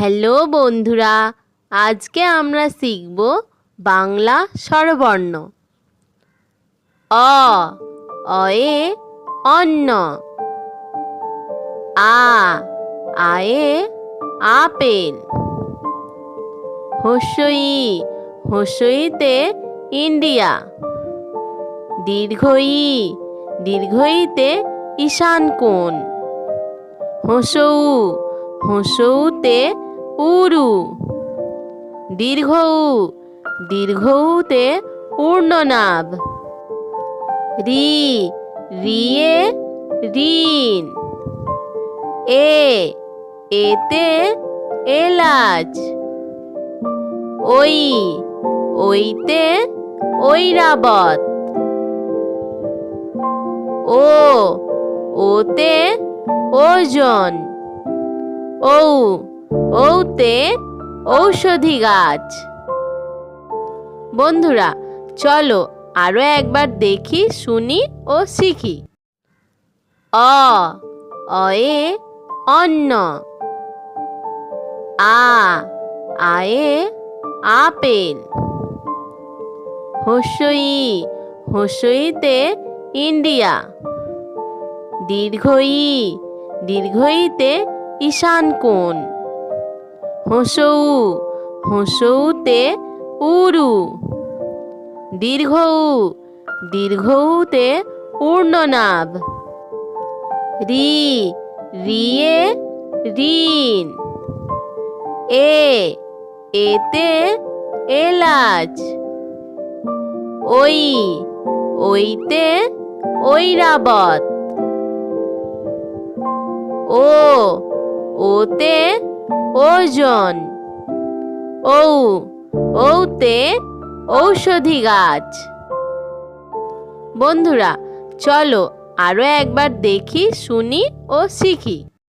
Hello বন্ধুরা, আজকে আমরা শিখব বাংলা স্বরবর্ণ। অ, অয়ে অন্ন। আ, আয়ে আপেল। হস্যই, হস্যইতে ইন্ডিয়া। দীর্ঘই, দীর্ঘইতে ঈশান কোণ। হসৌ, হসৌতে উরু। দীর্ঘৌ, দীর্ঘৌতে পূর্ণনাভ। রি, রিয়ে ঋণ। এ, এতে এলাচ। ওই, ওইতে ঐরাবত। ও, ওতে ওজন। ঔ, ঔতে ঔষধি গাছ। বন্ধুরা, চলো আরো একবার দেখি, শুনি ও শিখি। অ, অয়ে অন্ন। আ, আয়ে আপেল। হস্যই, হস্যইতে ইন্ডিয়া। দীর্ঘই, দীর্ঘইতে ঈশান কোণ। হসৌ, হসৌতে উরু। দীর্ঘৌ, দীর্ঘৌতে পূর্ণনাভ। রি, রিয়ে ঋণ। এ, এতে এলাচ। ওই, ওইতে ঐরাবত। ও, ওতে ওজন। ঔ, ঔতে ঔষধি গাছ। বন্ধুরা, চলো আরো একবার দেখি, শুনি ও শিখি।